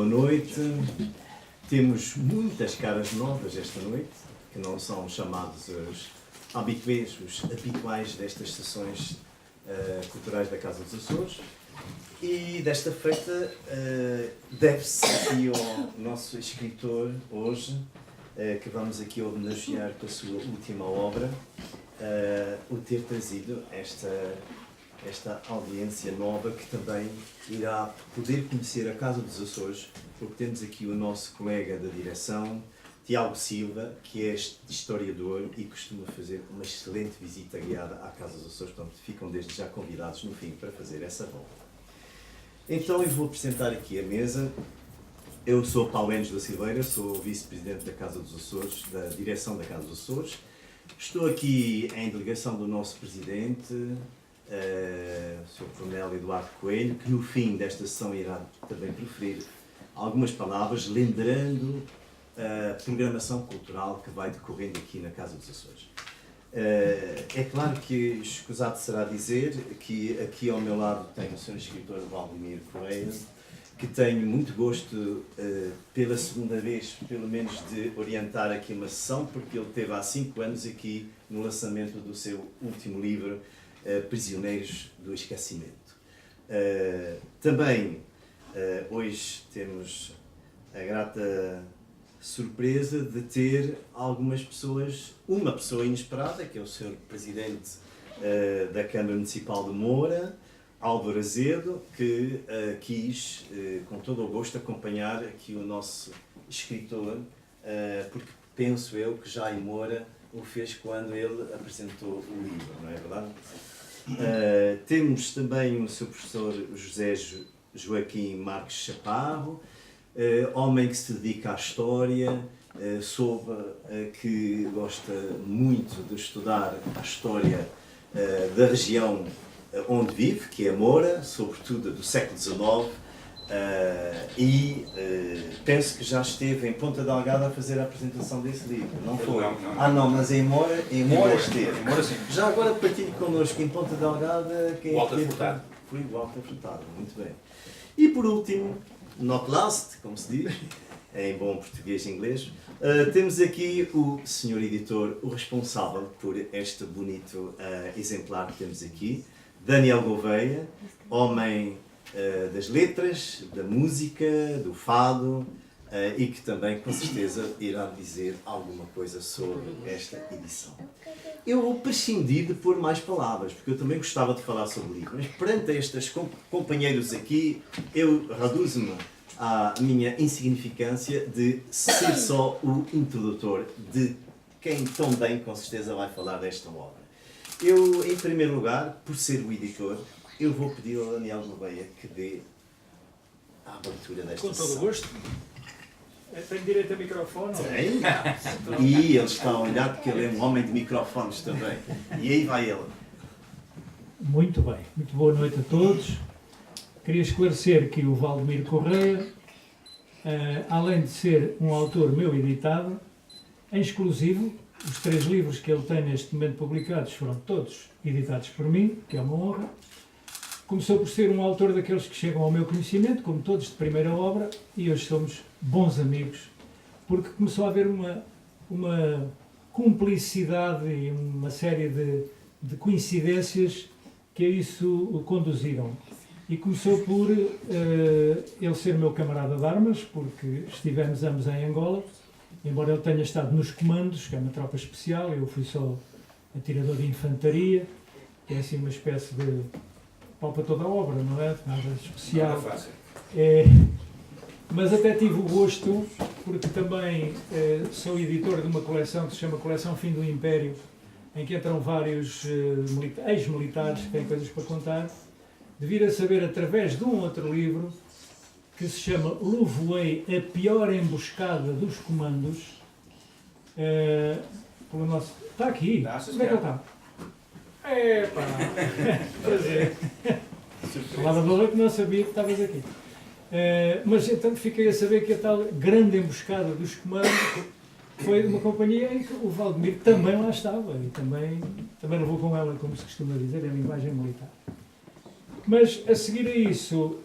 boa noite. Temos muitas caras novas esta noite, que não são chamados os habitués, os habituais destas sessões culturais da Casa dos Açores. E desta feita deve-se aqui ao nosso escritor hoje, que vamos aqui homenagear com a sua última obra, o ter trazido esta audiência nova que também irá poder conhecer a Casa dos Açores, porque temos aqui o nosso colega da direção, Tiago Silva, que é historiador e costuma fazer uma excelente visita guiada à Casa dos Açores, portanto ficam desde já convidados no fim para fazer essa volta. Então eu vou apresentar aqui a mesa. Eu sou Paulo Enes da Silveira, sou vice-presidente da Casa dos Açores, da direção da Casa dos Açores. Estou aqui em delegação do nosso presidente, Sr. Coronel Eduardo Coelho, que no fim desta sessão irá também proferir algumas palavras, lembrando a programação cultural que vai decorrendo aqui na Casa dos Açores. É claro que escusado será dizer que aqui ao meu lado tenho o Sr. escritor Valdemir Correia, que tenho muito gosto, pela segunda vez, pelo menos, de orientar aqui uma sessão, porque ele teve há 5 anos aqui no lançamento do seu último livro, Prisioneiros do Esquecimento. Também, hoje temos a grata surpresa de ter algumas pessoas, uma pessoa inesperada, que é o Sr. Presidente da Câmara Municipal de Moura, Álvaro Azedo, que quis, com todo o gosto, acompanhar aqui o nosso escritor, porque penso eu que já em Moura o fez quando ele apresentou o livro, não é verdade? Temos também o Sr. Professor José Joaquim Marques Chaparro, homem que se dedica à história, soube que gosta muito de estudar a história da região onde vive, que é Moura, sobretudo do século XIX, e penso que já esteve em Ponta Delgada a fazer a apresentação desse livro, não foi? Não, mas em Moura esteve. Em Moura, sim. Já agora partilhe connosco em Ponta Delgada quem Walter Furtado. Foi o Walter Furtado, muito bem. E por último, not last, como se diz, em bom português e inglês, temos aqui o Sr. Editor, o responsável por este bonito exemplar que temos aqui, Daniel Gouveia, homem das letras, da música, do fado, e que também, com certeza, irá dizer alguma coisa sobre esta edição. Eu vou prescindir de pôr mais palavras, porque eu também gostava de falar sobre o livro, mas perante estes companheiros aqui, eu reduzo-me à minha insignificância de ser só o introdutor de quem também, com certeza, vai falar desta obra. Eu, em primeiro lugar, por ser o editor, eu vou pedir ao Daniel Gouveia que dê a abertura desta sessão. Com todo o gosto. Tenho direito a microfone? Tem? E ele está a olhar porque ele é um homem de microfones também. E aí vai ele. Muito bem. Muito boa noite a todos. Queria esclarecer que o Valdemir Correia, além de ser um autor meu editado, em exclusivo, os 3 livros que ele tem neste momento publicados foram todos editados por mim, que é uma honra. Começou por ser um autor daqueles que chegam ao meu conhecimento, como todos de primeira obra, e hoje somos bons amigos, porque começou a haver uma cumplicidade e uma série de coincidências que a isso o conduziram. E começou por ele ser meu camarada de armas, porque estivemos ambos em Angola, embora ele tenha estado nos comandos, que é uma tropa especial, eu fui só atirador de infantaria, que é assim uma espécie de pau para toda a obra, não é? Nada especial. Não é fácil. Mas até tive o gosto, porque também sou editor de uma coleção que se chama Coleção Fim do Império, em que entram vários ex-militares que têm coisas para contar, de vir a saber através de um outro livro que se chama Louvoei, a pior emboscada dos comandos, pelo nosso... Está aqui. Onde é que ele está? Epá! Prazer. Falava de noite que não sabia que estavas aqui. Mas então fiquei a saber que a tal grande emboscada dos comandos foi uma companhia em que o Valdemir também lá estava. E também não vou com ela, como se costuma dizer, é a linguagem militar. Mas a seguir a isso,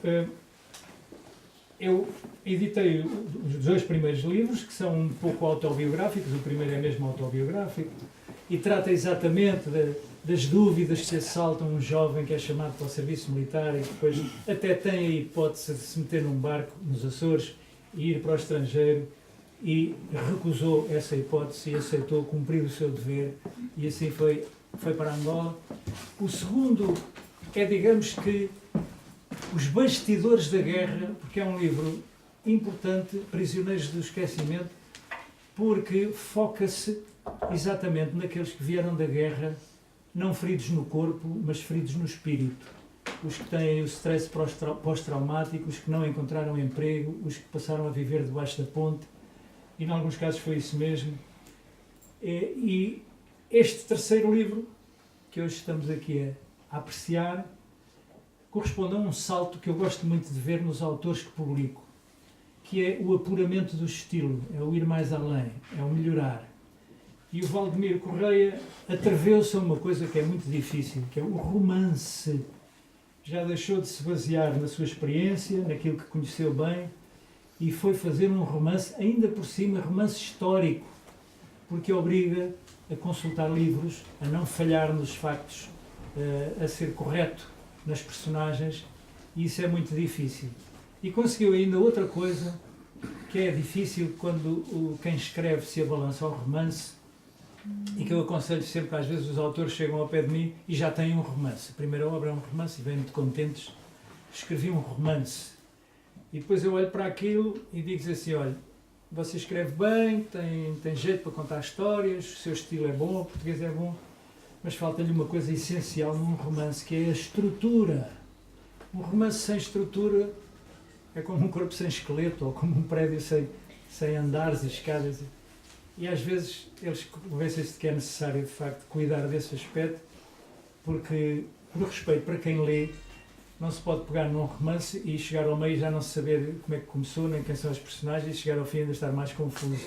eu editei os 2 primeiros livros, que são um pouco autobiográficos. O primeiro é mesmo autobiográfico e trata exatamente das dúvidas que se assaltam um jovem que é chamado para o serviço militar e que depois até tem a hipótese de se meter num barco nos Açores e ir para o estrangeiro, e recusou essa hipótese e aceitou cumprir o seu dever, e assim foi para Angola. O segundo é, digamos que, os bastidores da guerra, porque é um livro importante, Prisioneiros do Esquecimento, porque foca-se exatamente naqueles que vieram da guerra, não feridos no corpo, mas feridos no espírito. Os que têm o stress pós-traumático, os que não encontraram emprego, os que passaram a viver debaixo da ponte, e em alguns casos foi isso mesmo. E este terceiro livro, que hoje estamos aqui a apreciar, corresponde a um salto que eu gosto muito de ver nos autores que publico, que é o apuramento do estilo, é o ir mais além, é o melhorar. E o Valdemiro Correia atreveu-se a uma coisa que é muito difícil, que é o romance. Já deixou de se basear na sua experiência, naquilo que conheceu bem, e foi fazer um romance, ainda por cima, romance histórico, porque obriga a consultar livros, a não falhar nos factos, a ser correto nas personagens, e isso é muito difícil. E conseguiu ainda outra coisa, que é difícil quando quem escreve se abalança ao romance, e que eu aconselho sempre. Às vezes os autores chegam ao pé de mim e já têm um romance. A primeira obra é um romance e vêm muito contentes. Escrevi um romance. E depois eu olho para aquilo e digo assim, olha, você escreve bem, tem jeito para contar histórias, o seu estilo é bom, o português é bom, mas falta-lhe uma coisa essencial num romance, que é a estrutura. Um romance sem estrutura é como um corpo sem esqueleto, ou como um prédio sem andares e escadas. E às vezes eles convencem-se de que é necessário, de facto, cuidar desse aspecto, porque, por respeito para quem lê, não se pode pegar num romance e chegar ao meio e já não saber como é que começou, nem quem são os personagens, e chegar ao fim ainda estar mais confuso.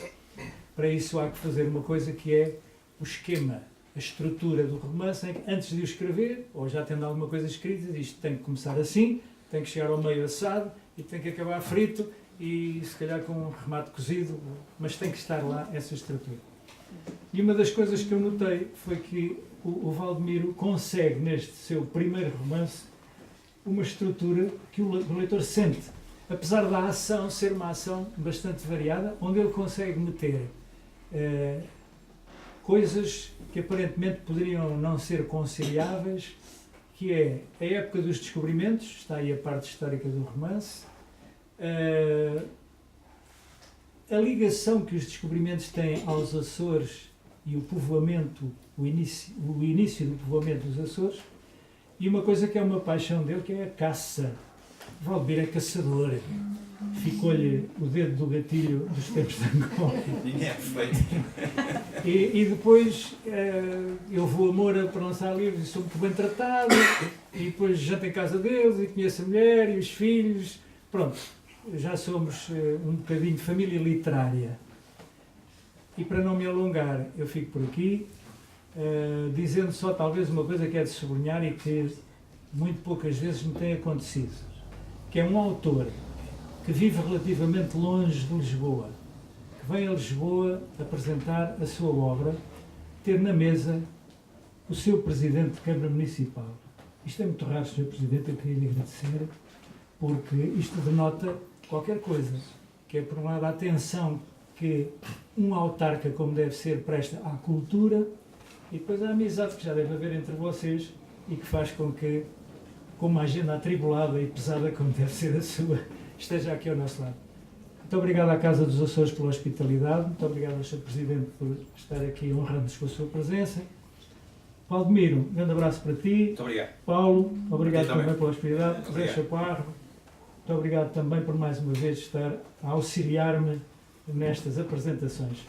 Para isso há que fazer uma coisa, que é o esquema, a estrutura do romance, em que, antes de o escrever, ou já tendo alguma coisa escrita, isto tem que começar assim, tem que chegar ao meio assado e tem que acabar frito, e se calhar com um remate cozido, mas tem que estar lá essa estrutura. E uma das coisas que eu notei foi que o Valdemiro consegue, neste seu primeiro romance, uma estrutura que o leitor sente, apesar da ação ser uma ação bastante variada, onde ele consegue meter coisas que aparentemente poderiam não ser conciliáveis, que é a época dos descobrimentos, está aí a parte histórica do romance, a ligação que os descobrimentos têm aos Açores e o povoamento, o início do povoamento dos Açores, e uma coisa que é uma paixão dele, que é a caça. Valdemiro é caçador. Ficou-lhe o dedo do gatilho dos tempos de Angola. Ninguém é perfeito. E depois eu vou a Moura para lançar livros e sou muito bem tratado, e depois janto em casa deles e conheço a mulher e os filhos. Pronto, já somos um bocadinho de família literária. E para não me alongar, eu fico por aqui, dizendo só talvez uma coisa que é de sublinhar e que muito poucas vezes me tem acontecido, que é um autor que vive relativamente longe de Lisboa, que vem a Lisboa apresentar a sua obra, ter na mesa o seu Presidente de Câmara Municipal. Isto é muito raro, Sr. Presidente, eu queria lhe agradecer, porque isto denota qualquer coisa, que é, por um lado, a atenção que um autarca, como deve ser, presta à cultura, e depois a amizade que já deve haver entre vocês e que faz com que, com uma agenda atribulada e pesada como deve ser a sua, esteja aqui ao nosso lado. Muito obrigado à Casa dos Açores pela hospitalidade, muito obrigado ao Sr. Presidente por estar aqui honrando-nos com a sua presença. Valdemiro, um grande abraço para ti. Muito obrigado. Paulo, obrigado também também pela hospitalidade. José Chaparro, muito obrigado também por mais uma vez estar a auxiliar-me nestas apresentações.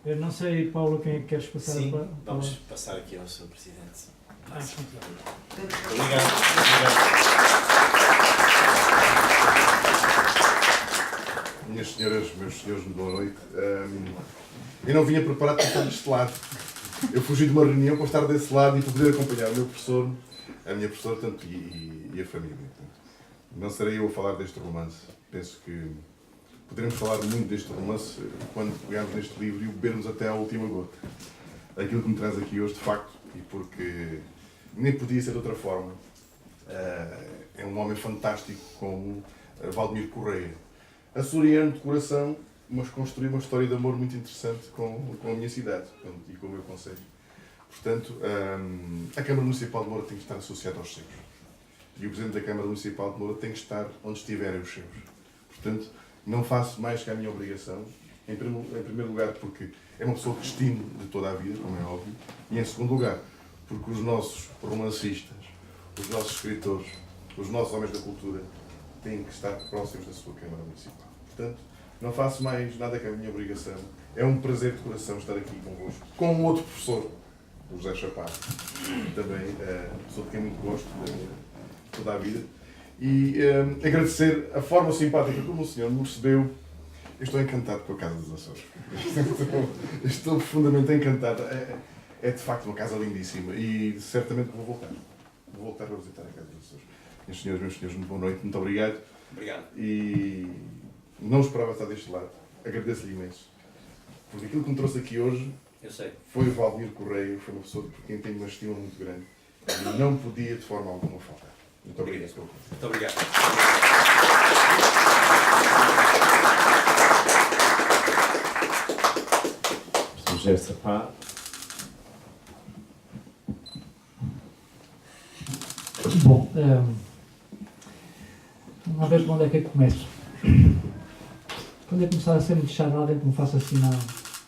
Eu não sei, Paulo, quem é que queres passar? Sim, para... vamos passar aqui ao Sr. Presidente. Obrigado. Minhas senhoras, meus senhores, boa noite. Eu não vinha preparado para estar deste lado. Eu fugi de uma reunião para estar desse lado e para poder acompanhar o meu professor, a minha professora, tanto, e a família. Portanto, não serei eu a falar deste romance. penso que poderemos falar muito deste romance quando pegarmos neste livro e o bebermos até à última gota. Aquilo que me traz aqui hoje, de facto, e porque nem podia ser de outra forma, é um homem fantástico como Valdemir Correia. Açoriano de coração, mas construiu uma história de amor muito interessante com a minha cidade e com o meu concelho. Portanto, a Câmara Municipal de Moura tem que estar associada aos seus. E o Presidente da Câmara Municipal de Moura tem que estar onde estiverem os seus. Portanto, não faço mais que a minha obrigação, em primeiro lugar porque é uma pessoa que estimo de toda a vida, como é óbvio, e em segundo lugar porque os nossos romancistas, os nossos escritores, os nossos homens da cultura têm que estar próximos da sua Câmara Municipal. Portanto, não faço mais nada que a minha obrigação. É um prazer de coração estar aqui convosco, com um outro professor, o José Chaparro, também pessoa de quem muito gosto toda a vida, e agradecer a forma simpática como o senhor me recebeu. Eu estou encantado com a Casa dos Açores. Estou profundamente encantado. É de facto uma casa lindíssima e certamente vou voltar. Vou voltar a visitar a Casa dos Açores. Meus senhores, muito boa noite, muito obrigado. Obrigado. E não esperava estar deste lado. Agradeço-lhe imenso. Porque aquilo que me trouxe aqui hoje Eu sei. foi o Valdemir Correia, foi uma pessoa por quem tenho uma estima muito grande e não podia de forma alguma faltar. Muito obrigado pelo convite. Muito obrigado. José Sapato. Bom, vamos ver por onde é que eu começo. Quando eu começar a ser muito chato, alguém que me faça sinal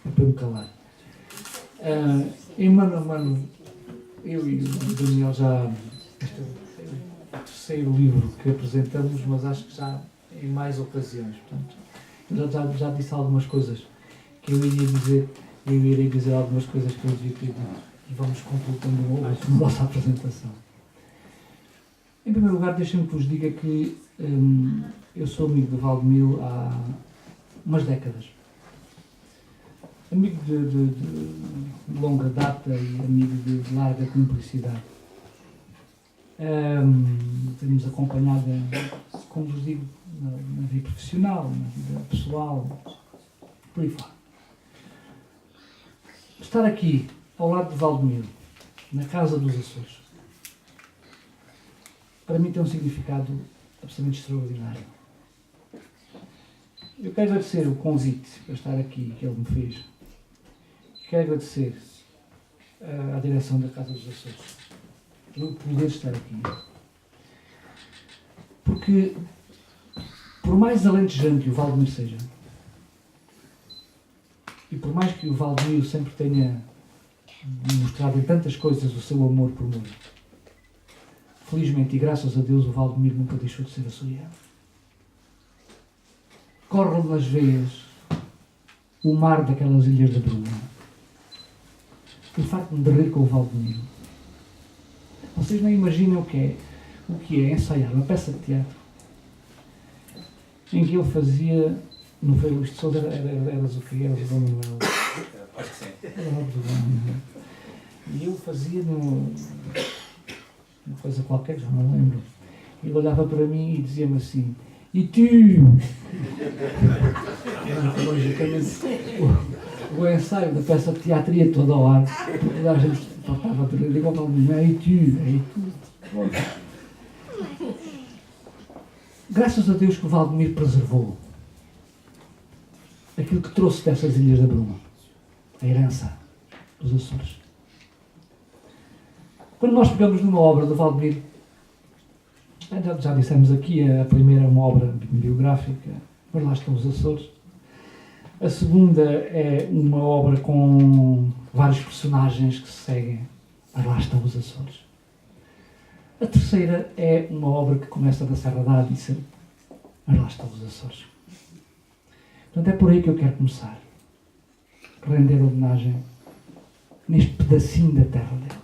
para eu me calar. Em mano a mano, eu e o Daniel já. Este é o terceiro livro que apresentamos, mas acho que já em mais ocasiões. Portanto, eu já disse algumas coisas que eu iria dizer, eu irei dizer algumas coisas que eu devia ter dito. E vamos completando a nossa apresentação. Em primeiro lugar, deixem-me que vos diga que eu sou amigo de Valdemir há umas décadas. Amigo de longa data e amigo de larga cumplicidade. Temos acompanhado, como vos digo, na vida profissional, na vida pessoal, por aí fora. Estar aqui, ao lado de Valdemir, na Casa dos Açores, para mim tem um significado absolutamente extraordinário. Eu quero agradecer o convite para estar aqui que ele me fez. Quero agradecer à direção da Casa dos Açores por poder estar aqui. Porque, por mais alentejante que o Valdemir seja, e por mais que o Valdemir sempre tenha mostrado em tantas coisas o seu amor por mim, felizmente e graças a Deus o Valdemir nunca deixou de ser açoriano. Corre nas veias o mar daquelas ilhas da Bruma. O facto de rir com o Valdemir. Vocês nem imaginam o que é ensaiar uma peça de teatro em que ele fazia, no Frei Luís de Sousa, eras o que? Eras o Dom Manuel. Acho que sim. Era o do Dom Manuel. E eu fazia uma coisa qualquer, já não lembro. Ele olhava para mim e dizia-me assim: e tu? Logicamente, o ensaio da peça de teatro ia todo ao ar, porque toda a gente faltava para ele, igual para mim: e tu? Graças a Deus que o Valdemir preservou aquilo que trouxe dessas Ilhas da Bruma, a herança dos Açores. Quando nós pegamos numa obra do Valdemir, já dissemos aqui, a primeira é uma obra biográfica, mas lá estão os Açores. A segunda é uma obra com vários personagens que se seguem, mas lá estão os Açores. A terceira é uma obra que começa da Serra da Adiça, mas lá estão os Açores. Portanto, é por aí que eu quero começar. Render homenagem neste pedacinho da terra dele.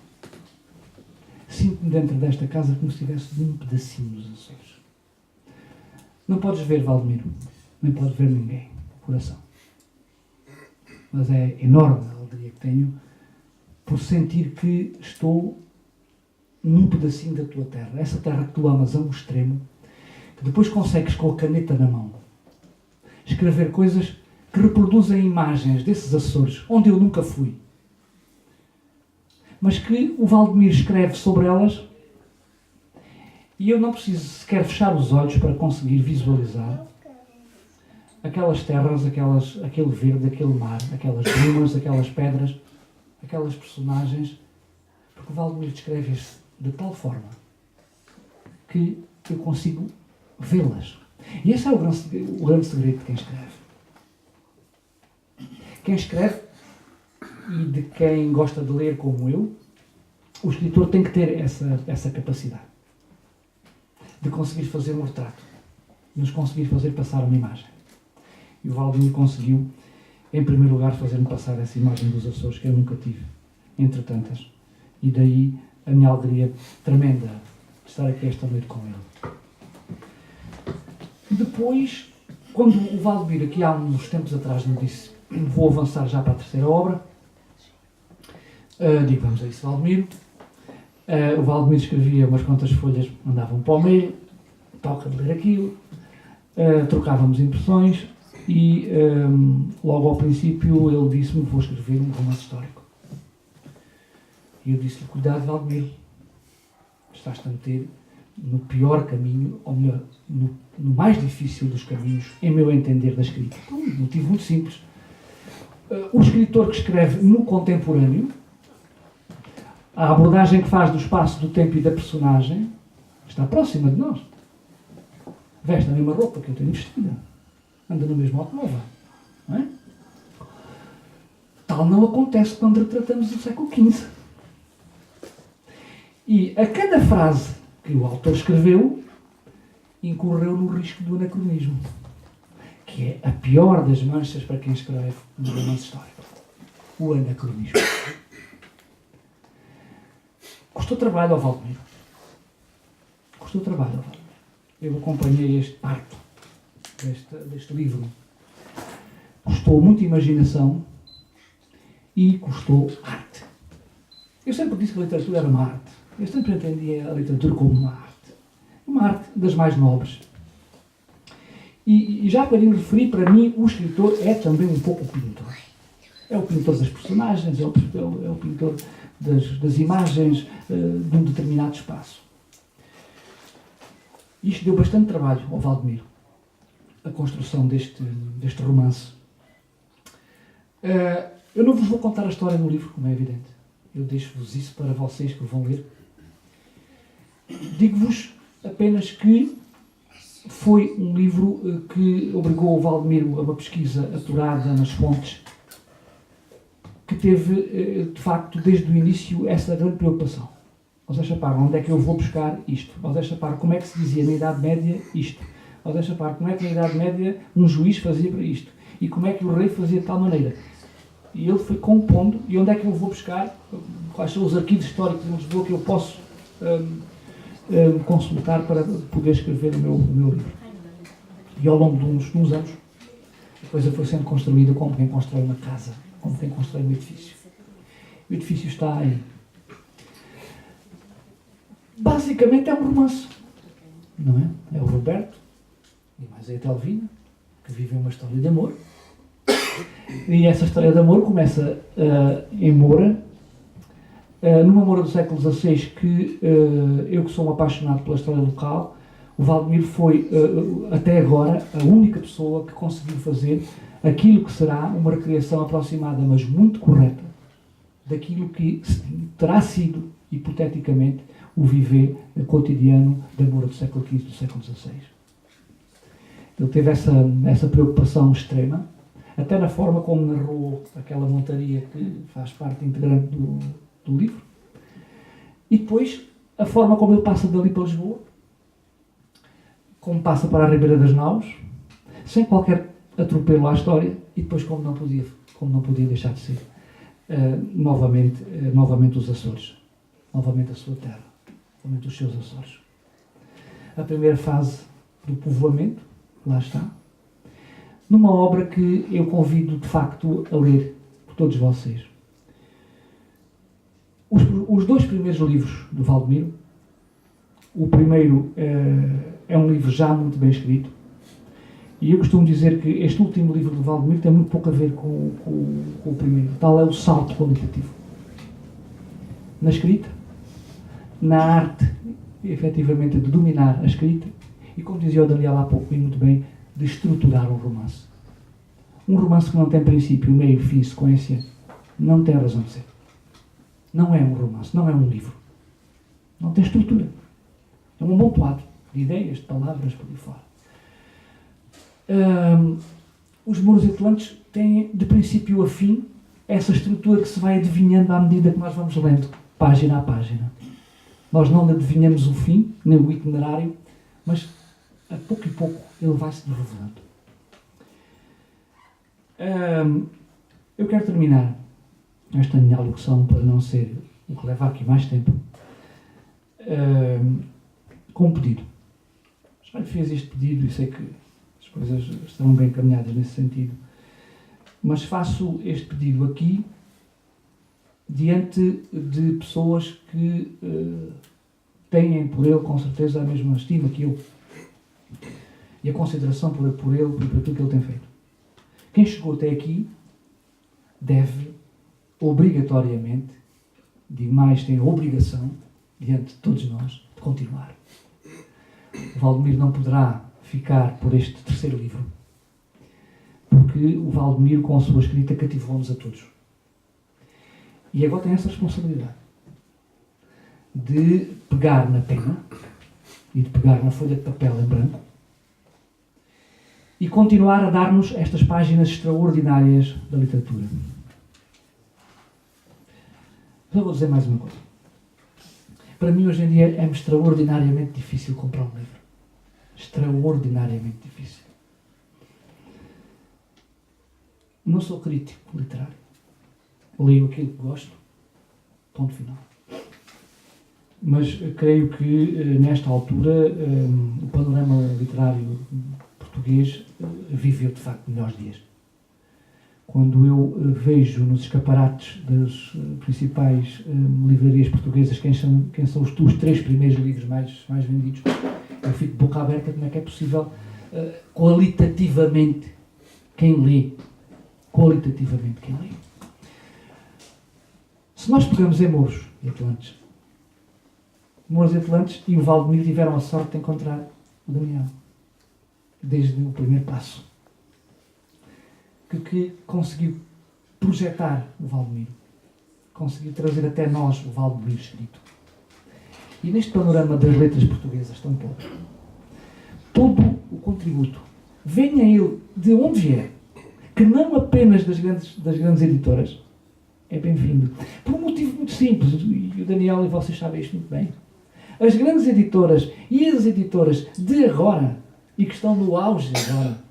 Sinto-me dentro desta casa como se estivesse de um pedacinho dos Açores. Não podes ver Valdemir, nem podes ver ninguém, o coração. Mas é enorme a alegria que tenho por sentir que estou num pedacinho da tua terra. Essa terra que tu amas a um extremo, que depois consegues com a caneta na mão escrever coisas que reproduzem imagens desses Açores, onde eu nunca fui, mas que o Valdemir escreve sobre elas e eu não preciso sequer fechar os olhos para conseguir visualizar aquelas terras, aquele verde, aquele mar, aquelas brumas, aquelas pedras, aquelas personagens, porque o Valdemir descreve-se de tal forma que eu consigo vê-las. E esse é o grande segredo de quem escreve. Quem escreve, e de quem gosta de ler como eu, o escritor tem que ter essa capacidade de conseguir fazer um retrato, de nos conseguir fazer passar uma imagem. E o Valdemir conseguiu, em primeiro lugar, fazer-me passar essa imagem dos Açores que eu nunca tive, entre tantas. E daí a minha alegria tremenda de estar aqui esta noite com ele. Depois, quando o Valdemir, aqui há uns tempos atrás, me disse: vou avançar já para a terceira obra, digo: vamos a isso, Valdemir. O Valdemir escrevia umas quantas folhas, mandavam para o meio, toca de ler aquilo, trocávamos impressões e logo ao princípio ele disse-me: vou escrever um romance histórico. E eu disse-lhe: cuidado, Valdemir, estás-te a meter no pior caminho, ou melhor, no mais difícil dos caminhos, em meu entender, da escrita. Por um motivo muito simples. O escritor que escreve no contemporâneo, a abordagem que faz do espaço, do tempo e da personagem está próxima de nós. Veste a mesma roupa que eu tenho vestida. Anda no mesmo automóvel. Não é? Tal não acontece quando retratamos o século XV. E a cada frase que o autor escreveu, incorreu no risco do anacronismo, que é a pior das manchas para quem escreve um romance histórico. O anacronismo. Custou trabalho ao Valdemir. Custou trabalho ao Valdemir. Eu acompanhei este parto deste livro. Custou muita imaginação e custou arte. Eu sempre disse que a literatura era uma arte. Eu sempre entendia a literatura como uma arte das mais nobres. E já para me referir, para mim, o escritor é também um pouco o pintor. É o pintor das personagens, é o pintor das imagens de um determinado espaço. Isto deu bastante trabalho ao Valdemir, a construção deste romance. Eu não vos vou contar a história no livro, como é evidente. Eu deixo-vos isso para vocês que vão ler. Digo-vos apenas que foi um livro que obrigou o Valdemir a uma pesquisa apurada nas fontes, que teve, de facto, desde o início, essa grande preocupação. José Chaparro, onde é que eu vou buscar isto? José Chaparro, como é que se dizia na Idade Média isto? José Chaparro, como é que na Idade Média um juiz fazia para isto? E como é que o rei fazia de tal maneira? E ele foi compondo, e onde é que eu vou buscar? Quais são os arquivos históricos de Lisboa que eu posso consultar para poder escrever o meu livro? E ao longo de uns anos, a coisa foi sendo construída como quem constrói uma casa, como quem constrói um edifício. O edifício está aí. Basicamente é um romance, não é? É o Roberto e mais a Etelvina, que vivem uma história de amor. E essa história de amor começa em Moura, numa Moura do século XVI, que eu que sou um apaixonado pela história local, o Valdemir foi, até agora, a única pessoa que conseguiu fazer aquilo que será uma recriação aproximada, mas muito correta, daquilo que terá sido, hipoteticamente, o viver cotidiano da Moura do século XV, do século XVI. Ele teve essa preocupação extrema, até na forma como narrou aquela montaria que faz parte integrante do livro, e depois a forma como ele passa dali para Lisboa, como passa para a Ribeira das Naus, sem qualquer atropelo à história, e depois como não podia deixar de ser novamente os Açores, novamente a sua terra, novamente os seus Açores. A primeira fase do povoamento, lá está, numa obra que eu convido de facto a ler por todos vocês. Os dois primeiros livros do Valdemir, o primeiro É um livro já muito bem escrito. E eu costumo dizer que este último livro do Valdemiro tem muito pouco a ver com o primeiro. Tal é o salto qualitativo. Na escrita, na arte, efetivamente, de dominar a escrita e, como dizia o Daniel há pouco, e muito bem, de estruturar um romance. Um romance que não tem princípio, meio, fim e sequência, não tem razão de ser. Não é um romance, não é um livro. Não tem estrutura. É um amontoado de ideias, de palavras, por aí fora. Os Muros Atlantes têm, de princípio a fim, essa estrutura que se vai adivinhando à medida que nós vamos lendo, página a página. Nós não adivinhamos o fim, nem o itinerário, mas a pouco e pouco ele vai-se revelando. Eu quero terminar esta minha alocução, para não ser o que leva aqui mais tempo, com um pedido. Já lhe fiz este pedido e sei que as coisas estão bem encaminhadas nesse sentido, mas faço este pedido aqui diante de pessoas que têm por ele, com certeza, a mesma estima que eu e a consideração por ele, por aquilo que ele tem feito. Quem chegou até aqui deve, obrigatoriamente, digo mais, tem a obrigação, diante de todos nós, de continuar. O Valdemiro não poderá ficar por este terceiro livro, porque o Valdemiro, com a sua escrita, cativou-nos a todos. E agora tem essa responsabilidade de pegar na pena e de pegar na folha de papel em branco e continuar a dar-nos estas páginas extraordinárias da literatura. Mas eu vou dizer mais uma coisa. Para mim, hoje em dia, é extraordinariamente difícil comprar um livro. Extraordinariamente difícil. Não sou crítico literário. Leio aquilo que gosto. Ponto final. Mas creio que, nesta altura, o panorama literário português viveu, de facto, melhores dias. Quando eu vejo nos escaparates das principais livrarias portuguesas quem são os 3 primeiros livros mais vendidos, eu fico de boca aberta como é que é possível, qualitativamente, quem lê. Qualitativamente, quem lê. Se nós pegamos em Muros e Atlantes, Muros e Atlantes e o Valdemiro tiveram a sorte de encontrar o Daniel, desde o primeiro passo, que conseguiu projetar o Valdemiro, conseguiu trazer até nós o Valdemiro escrito. E neste panorama das letras portuguesas, tão pouco, todo o contributo, venha ele de onde vier, que não apenas das grandes editoras, é bem-vindo. Por um motivo muito simples, e o Daniel e vocês sabem isto muito bem. As grandes editoras e as editoras de agora, e que estão no auge agora,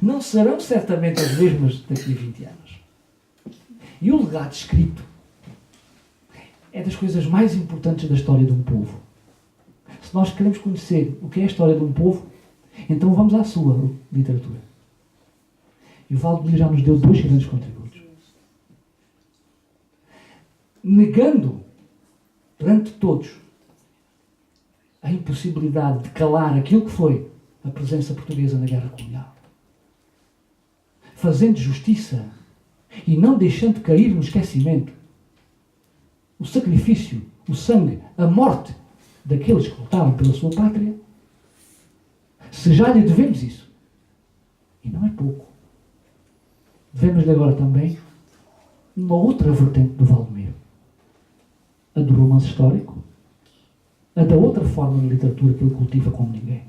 não serão certamente as mesmas daqui a 20 anos. E o legado escrito é das coisas mais importantes da história de um povo. Se nós queremos conhecer o que é a história de um povo, então vamos à sua literatura. E o Valdemiro já nos deu 2 grandes contributos. Negando perante todos a impossibilidade de calar aquilo que foi a presença portuguesa na Guerra Colonial. Fazendo justiça e não deixando cair no esquecimento o sacrifício, o sangue, a morte daqueles que lutaram pela sua pátria, se já lhe devemos isso, e não é pouco, devemos-lhe agora também uma outra vertente do Valdemiro, a do romance histórico, a da outra forma de literatura que ele cultiva como ninguém.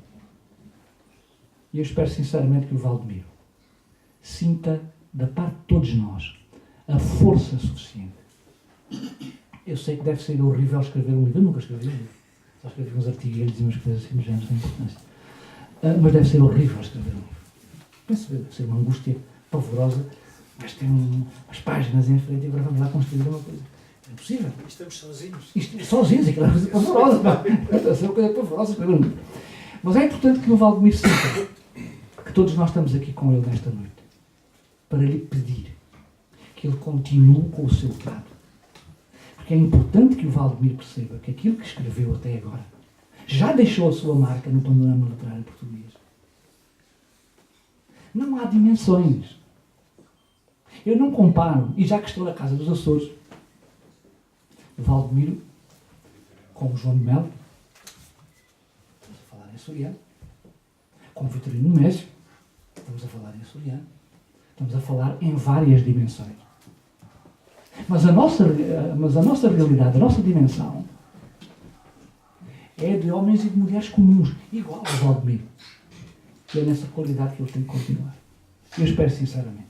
E eu espero sinceramente que o Valdemiro sinta, da parte de todos nós, a força suficiente. Eu sei que deve ser horrível escrever um livro. Eu nunca escrevi um livro. Só escrevi uns artigos e dizia umas coisas assim, já não tem importância. Mas deve ser horrível escrever um livro. Penso que deve ser uma angústia pavorosa, mas tem umas páginas em frente e agora vamos lá construir uma coisa. É impossível. Estamos sozinhos. Sozinhos, aquela coisa pavorosa. É uma coisa pavorosa escrever um livro. Mas é importante que o Valdemiro sinta que todos nós estamos aqui com ele nesta noite, para lhe pedir que ele continue com o seu legado. Porque é importante que o Valdemiro perceba que aquilo que escreveu até agora já deixou a sua marca no panorama literário português. Não há dimensões. Eu não comparo, e já que estou na Casa dos Açores, o Valdemiro com o João de Melo, estamos a falar em açoriano, com o Vitorino Mésio, estamos a falar em açoriano, estamos a falar em várias dimensões. Mas a nossa realidade, a nossa dimensão, é de homens e de mulheres comuns, igual ao Valdemiro. E é nessa qualidade que ele tem que continuar. Eu espero sinceramente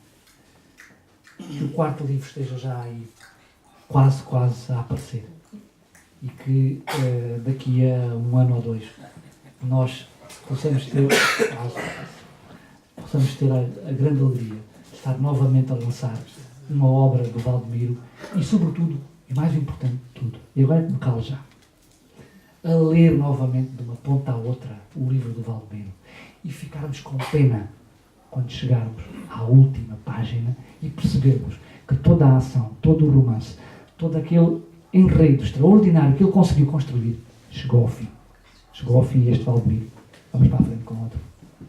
que o quarto livro esteja já aí quase a aparecer. E que daqui a um ano ou dois nós possamos ter a grande alegria de estar novamente a lançar uma obra do Valdemiro e, sobretudo, e mais importante de tudo, e agora é que me calo já, a ler novamente de uma ponta à outra o livro do Valdemiro e ficarmos com pena quando chegarmos à última página e percebermos que toda a ação, todo o romance, todo aquele enredo extraordinário que ele conseguiu construir chegou ao fim. Chegou ao fim este Valdemiro. Vamos para a frente com outro.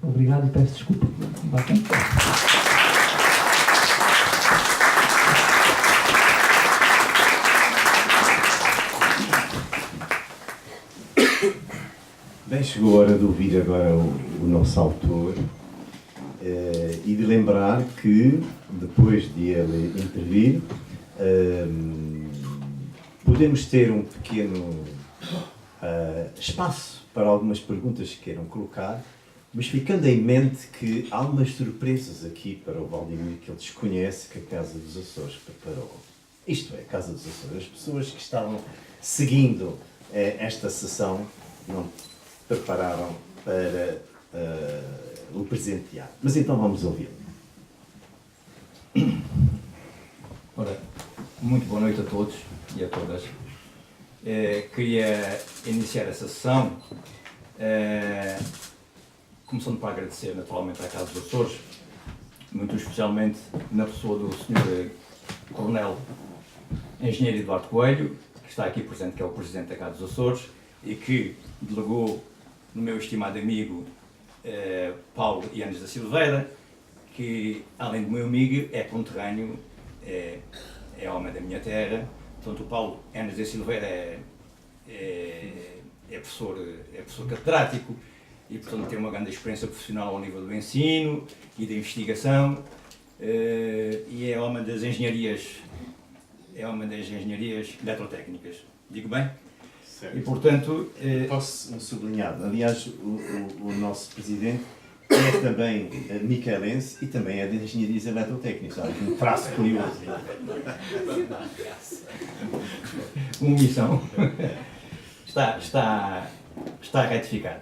Obrigado e peço desculpa. Bem, chegou a hora de ouvir agora o nosso autor e de lembrar que, depois de ele intervir, podemos ter um pequeno espaço para algumas perguntas que queiram colocar, mas ficando em mente que há umas surpresas aqui para o Valdemiro que ele desconhece que a Casa dos Açores preparou. Isto é, a Casa dos Açores. As pessoas que estavam seguindo esta sessão não prepararam para o presentear. Mas então vamos ouvi-lo. Ora, muito boa noite a todos e a todas. Queria iniciar essa sessão começando por agradecer naturalmente à Casa dos Açores, muito especialmente na pessoa do Sr. Coronel Engenheiro Eduardo Coelho, que está aqui presente, que é o Presidente da Casa dos Açores, e que delegou no meu estimado amigo Paulo Ianes da Silveira, que além de meu amigo é conterrâneo, é homem da minha terra. Portanto, o Paulo Ianes da Silveira é professor catedrático e, portanto, tem uma grande experiência profissional ao nível do ensino e da investigação, e é homem das engenharias eletrotécnicas. Digo bem? Certo. E, portanto... Posso sublinhar, aliás, o nosso Presidente é também micaelense e também é de engenharias eletrotécnicas. Um traço curioso. Uma omissão. Está retificado.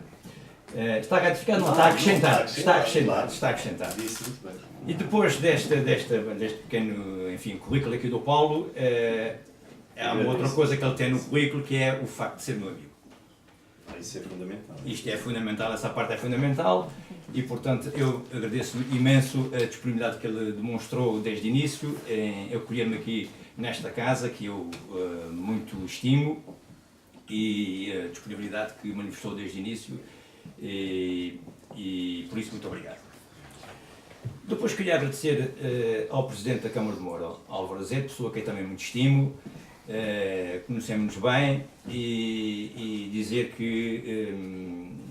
Está retificado, não, está acrescentado. Está acrescentado. E depois deste pequeno, enfim, currículo aqui do Paulo, há uma outra coisa que ele tem no currículo, que é o facto de ser meu amigo. Isso é fundamental. Isto é fundamental, essa parte é fundamental, e portanto eu agradeço imenso a disponibilidade que ele demonstrou desde o início em acolher-me aqui nesta casa, que eu muito estimo, e a disponibilidade que manifestou desde o início, e por isso muito obrigado. Depois queria agradecer ao Presidente da Câmara de Moura, Álvaro Azevedo, pessoa que eu também muito estimo, conhecemos-nos bem, e dizer que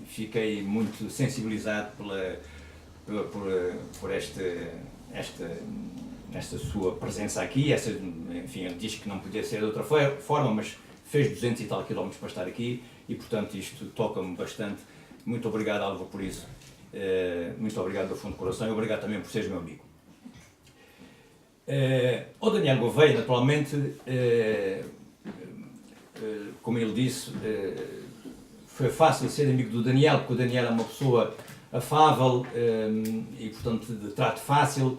fiquei muito sensibilizado por esta sua presença aqui. Enfim, ele diz que não podia ser de outra forma, mas fez 200 e tal quilómetros para estar aqui e, portanto, isto toca-me bastante. Muito obrigado, Álvaro, por isso. Muito obrigado do fundo do coração e obrigado também por seres meu amigo. O Daniel Gouveia, naturalmente, como ele disse, foi fácil ser amigo do Daniel, porque o Daniel é uma pessoa afável e, portanto, de trato fácil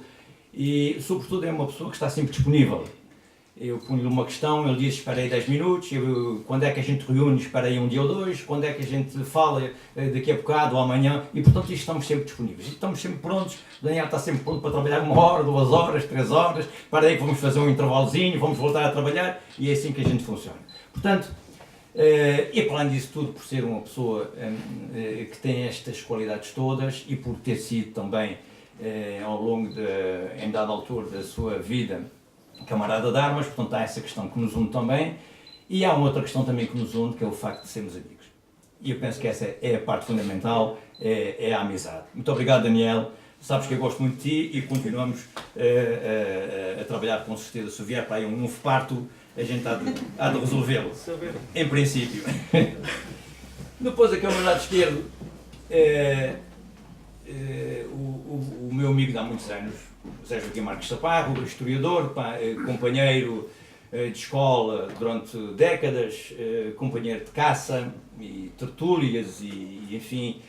e, sobretudo, é uma pessoa que está sempre disponível. Eu ponho-lhe uma questão, ele diz: espera aí 10 minutos, quando é que a gente reúne, espera aí um dia ou dois, quando é que a gente fala, daqui a bocado ou amanhã, e portanto isto estamos sempre disponíveis, e estamos sempre prontos. O Daniel está sempre pronto para trabalhar 1 hora, 2 horas, 3 horas, espera aí que vamos fazer um intervalozinho, vamos voltar a trabalhar, e é assim que a gente funciona. Portanto, E para além disso tudo, por ser uma pessoa que tem estas qualidades todas e por ter sido também, ao longo em dada altura da sua vida, camarada de armas, portanto há essa questão que nos une também, e há uma outra questão também que nos une, que é o facto de sermos amigos. E eu penso que essa é a parte fundamental, é a amizade. Muito obrigado, Daniel. Sabes que eu gosto muito de ti e continuamos a trabalhar com certeza. Se vier para aí um novo parto, a gente há de resolvê-lo, em princípio. Depois, aqui ao meu lado esquerdo, o meu amigo de há muitos anos, José Joaquim Marques Chaparro, historiador, companheiro de escola durante décadas, companheiro de caça e tertúlias e enfim,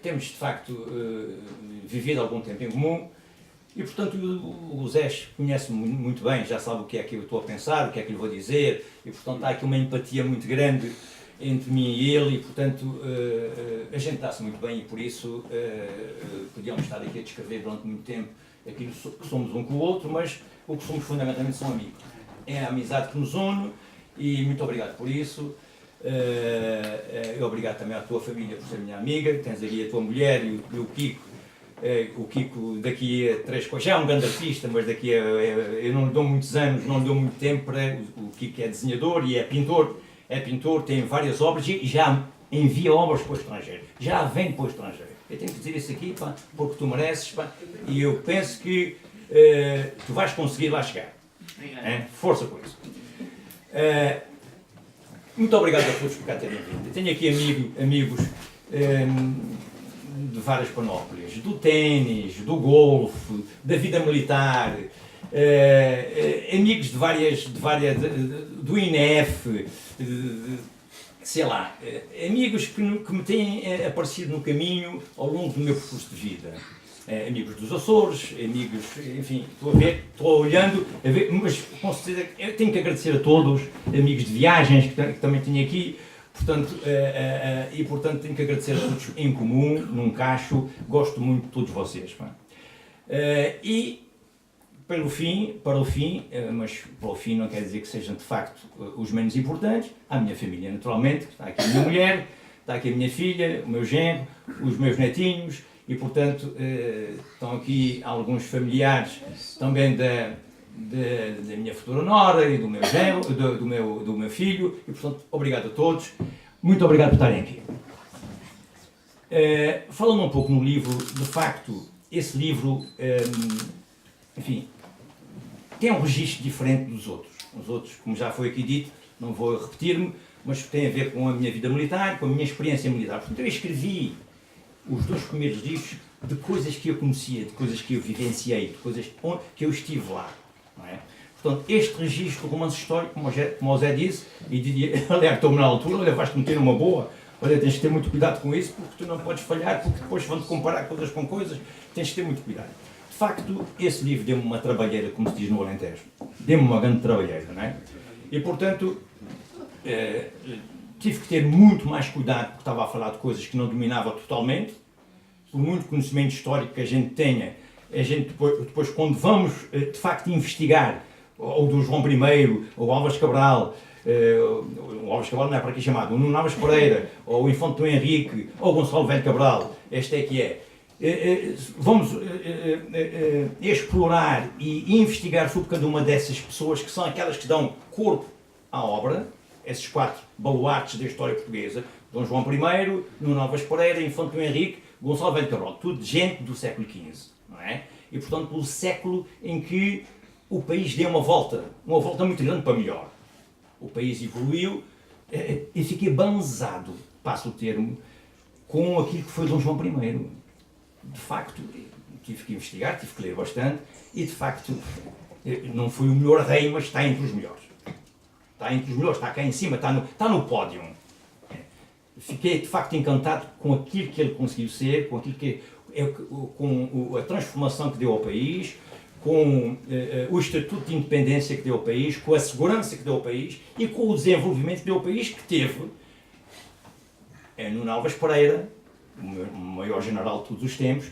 temos de facto vivido algum tempo em comum e portanto o Zé conhece-me muito bem, já sabe o que é que eu estou a pensar, o que é que lhe vou dizer e portanto há aqui uma empatia muito grande entre mim e ele e portanto a gente dá-se muito bem e por isso podíamos estar aqui a descrever durante muito tempo aquilo que somos um com o outro, mas o que somos fundamentalmente são amigos. É a amizade que nos une e muito obrigado por isso. Obrigado também à tua família por ser minha amiga, tens ali a tua mulher e o Kiko. O Kiko daqui a 3 coisas, já é um grande artista, mas daqui a, eu não lhe dou muitos anos, não lhe dou muito tempo para. O Kiko é desenhador e é pintor, tem várias obras e já envia obras para o estrangeiro, já vem para o estrangeiro. Eu tenho que dizer isso aqui, pá, porque tu mereces, pá, e eu penso que tu vais conseguir lá chegar. Força por isso. Muito obrigado a todos por cá terem vindo. Eu tenho aqui amigos de várias panóplias, do ténis, do golfe, da vida militar, amigos do INEF, sei lá, amigos que me têm aparecido no caminho ao longo do meu percurso de vida. Amigos dos Açores, amigos, enfim, estou olhando, a ver, mas com certeza eu tenho que agradecer a todos, amigos de viagens que também tenho aqui, portanto, tenho que agradecer a todos em comum, num cacho, gosto muito de todos vocês. E para o fim, mas para o fim não quer dizer que sejam de facto os menos importantes, a minha família naturalmente, está aqui a minha mulher, está aqui a minha filha, o meu genro, os meus netinhos, e portanto estão aqui alguns familiares também da minha futura nora e do meu genro, do meu filho, e portanto obrigado a todos, muito obrigado por estarem aqui. Falando um pouco no livro, de facto, esse livro, enfim, tem um registro diferente dos outros. Os outros, como já foi aqui dito, não vou repetir-me, mas tem a ver com a minha vida militar, com a minha experiência militar. Portanto, eu escrevi os 2 primeiros livros de coisas que eu conhecia, de coisas que eu vivenciei, de coisas que eu estive lá. Não é? Portanto, este registro do romance histórico, como o Zé disse, e diria, aliás, estou-me na altura, olha, vais-te meter numa boa, olha, tens de ter muito cuidado com isso, porque tu não podes falhar, porque depois vão-te comparar coisas com coisas, tens de ter muito cuidado. De facto, esse livro deu-me uma trabalheira, como se diz no Alentejo. Deu-me uma grande trabalheira, não é? E, portanto, tive que ter muito mais cuidado, porque estava a falar de coisas que não dominava totalmente. Por muito conhecimento histórico que a gente tenha, a gente depois quando vamos, de facto, investigar, ou do João I, ou Álvares Cabral, o Álvares Cabral não é para aqui chamado, o Nuno Álvares Pereira, ou o Infante Dom Henrique, ou o Gonçalo Velho Cabral, este é que é. Vamos explorar e investigar sobre cada uma dessas pessoas que são aquelas que dão corpo à obra, esses 4 baluartes da história portuguesa, Dom João I, Nuno Álvares Pereira, Infante Dom Henrique, Gonçalo Velho Cabral, tudo gente do século XV, não é? E portanto pelo século em que o país deu uma volta muito grande para melhor. O país evoluiu e fiquei banzado, passo o termo, com aquilo que foi Dom João I. De facto, tive que investigar, tive que ler bastante e de facto não foi o melhor rei, mas está entre os melhores. Está entre os melhores, está cá em cima, está no pódio. Fiquei de facto encantado com aquilo que ele conseguiu ser, com a transformação que deu ao país, com o estatuto de independência que deu ao país, com a segurança que deu ao país e com o desenvolvimento que deu ao país, que teve Nuno Álvares Pereira, o maior general de todos os tempos,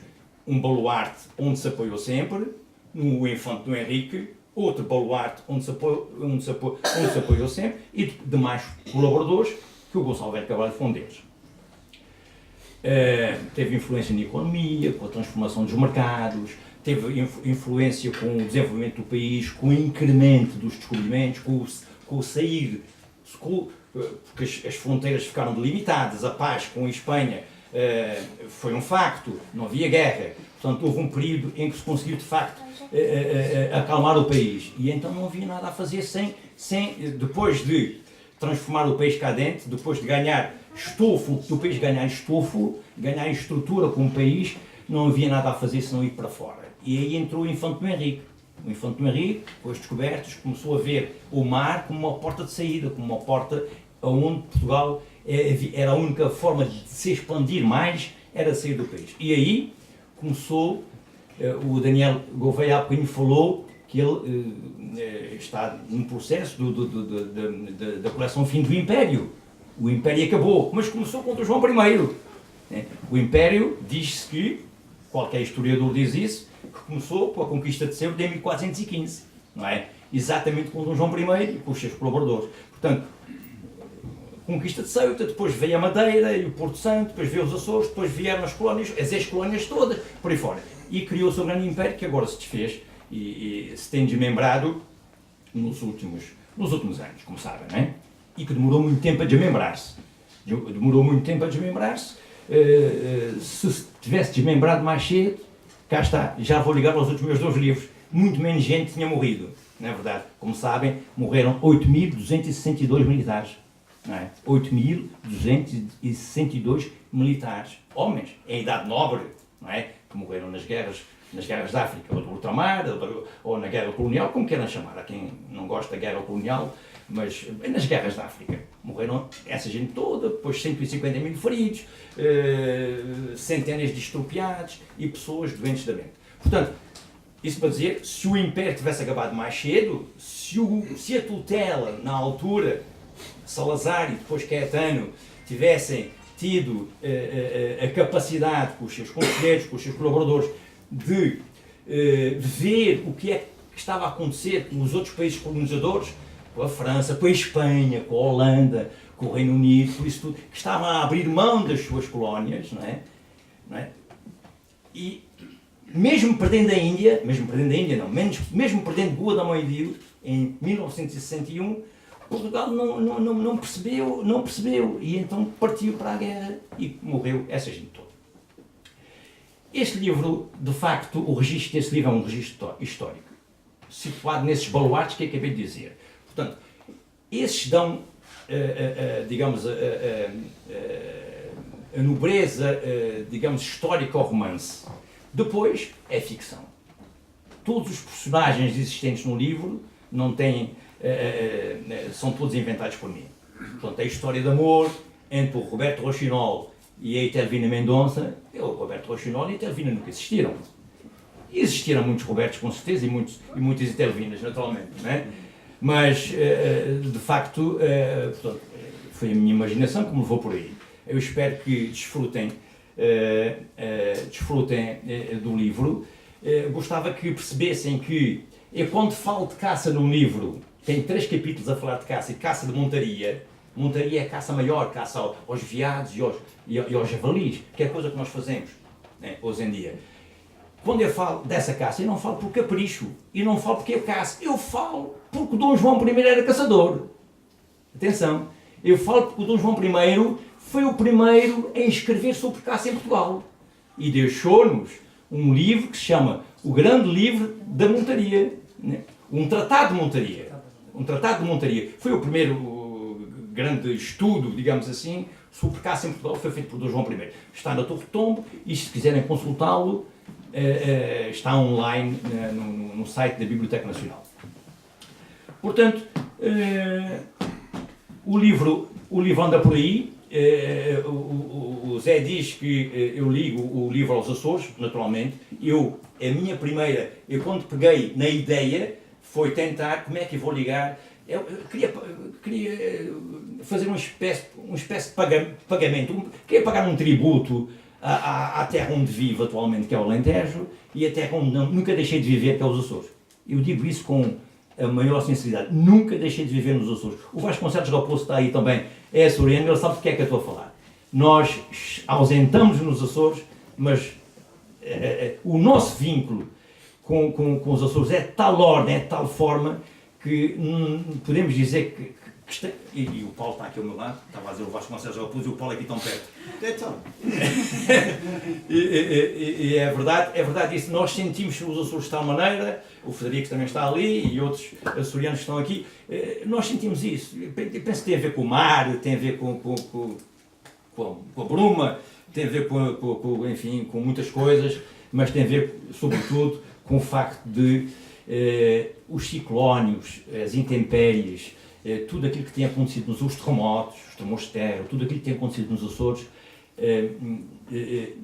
um baluarte onde se apoiou sempre, no Infante Dom Henrique, outro baluarte onde se apoiou sempre, e de mais colaboradores, que o Gonçalo Velho Carvalho foi um deles. Teve influência na economia, com a transformação dos mercados, teve influência com o desenvolvimento do país, com o incremento dos descobrimentos, com o sair, porque as fronteiras ficaram delimitadas, a paz com a Espanha foi um facto, não havia guerra, portanto houve um período em que se conseguiu de facto acalmar o país, e então não havia nada a fazer depois de transformar o país cá dentro, depois de ganhar estofo, do país ganhar estofo, ganhar estrutura como país, não havia nada a fazer senão ir para fora. E aí entrou o Infante Dom Henrique. O Infante Dom Henrique, com as descobertas, começou a ver o mar como uma porta de saída, como uma porta onde Portugal era a única forma de se expandir mais, era sair do país. E aí começou, o Daniel Gouveia há bocadinho falou, que ele está num processo da coleção Fim do Império. O Império acabou, mas começou contra João I. O Império, diz-se que, qualquer historiador diz isso, que começou com a conquista de Ceuta em 1415, não é? Exatamente com João I e com os seus colaboradores. Portanto, conquista de Ceuta, depois veio a Madeira e o Porto Santo, depois veio os Açores, depois vieram as colónias, as ex-colónias todas, por aí fora. E criou o seu grande império, que agora se desfez e se tem desmembrado nos últimos anos, como sabem, não é? E que demorou muito tempo a desmembrar-se. Se tivesse desmembrado mais cedo, cá está, já vou ligar aos meus 2 livros, muito menos gente tinha morrido. Não é verdade? Como sabem, morreram 8.262 militares. Não é? 8.262 militares, homens, em idade nobre, não é? Que morreram nas guerras da África, ou do ultramar, ou na guerra colonial, como queiram chamar, a quem não gosta da guerra colonial, mas nas guerras da África. Morreram essa gente toda, depois 150 mil feridos, centenas de estropiados e pessoas doentes da mente. Portanto, isso para dizer, se o Império tivesse acabado mais cedo, se a tutela, na altura, Salazar e depois Caetano, tivessem tido a capacidade, com os seus conselheiros, com os seus colaboradores, de ver o que é que estava a acontecer com os outros países colonizadores, com a França, com a Espanha, com a Holanda, com o Reino Unido, por isso tudo, que estavam a abrir mão das suas colónias, não é? E mesmo perdendo a Índia, mesmo perdendo Guadalcanal em 1961, Portugal não percebeu, e então partiu para a guerra e morreu essa gente toda. Este livro, de facto, o registro desse livro é um registro histórico, situado nesses baluartes que acabei de dizer. Portanto, esses dão, digamos, a nobreza, digamos, histórica ao romance. Depois, é ficção. Todos os personagens existentes no livro não têm, são todos inventados por mim. Portanto, a história de amor entre o Roberto Rochinol e a Etelvina Mendonça, o Roberto Rochinol e a Etelvina nunca existiram. Existiram muitos Robertos, com certeza, e muitas Etelvinas, naturalmente, não é? Mas, de facto, portanto, foi a minha imaginação que me levou por aí. Eu espero que desfrutem do livro. Gostava que percebessem que eu, quando falo de caça no livro, tem 3 capítulos a falar de caça, e caça de montaria. Montaria é a caça maior, caça aos veados e aos javalis, que é a coisa que nós fazemos, né, hoje em dia. Quando eu falo dessa caça, eu não falo por capricho, e não falo porque eu caço, eu falo porque o Dom João I era caçador. Atenção, eu falo porque o Dom João I foi o primeiro a escrever sobre caça em Portugal. E deixou-nos um livro que se chama O Grande Livro da Montaria, né? Um tratado de montaria. Um tratado de montaria. Foi o primeiro grande estudo, digamos assim, sobre caça em Portugal, foi feito por Dom João I. Está na Torre de Tombo, e se quiserem consultá-lo, está online no site da Biblioteca Nacional. Portanto, o livro anda por aí. O Zé diz que eu ligo o livro aos Açores, naturalmente. Eu quando peguei na ideia, foi tentar como é que eu vou ligar. Eu queria fazer uma espécie de pagamento, queria pagar um tributo à terra onde vivo atualmente, que é o Alentejo, e a terra onde nunca deixei de viver, que é os Açores. Eu digo isso com a maior sinceridade. Nunca deixei de viver nos Açores. O Vasconcelos Raposo está aí também, é açoriano, ele sabe do que é que eu estou a falar. Nós ausentamos nos Açores, mas o nosso vínculo com os Açores é de tal ordem, é de tal forma, que podemos dizer que está, e o Paulo está aqui ao meu lado, estava a dizer o Vasconcelos Raposo e o Paulo aqui tão perto. Então, e é verdade isso. Nós sentimos os Açores de tal maneira, o Frederico também está ali e outros açorianos que estão aqui, nós sentimos isso. Eu penso que tem a ver com o mar, tem a ver com a bruma, tem a ver enfim, com muitas coisas, mas tem a ver, sobretudo, com o facto de os ciclónios, as intempéries, tudo aquilo que tem acontecido os terremotos, os tremores de terra, tudo aquilo que tem acontecido nos Açores,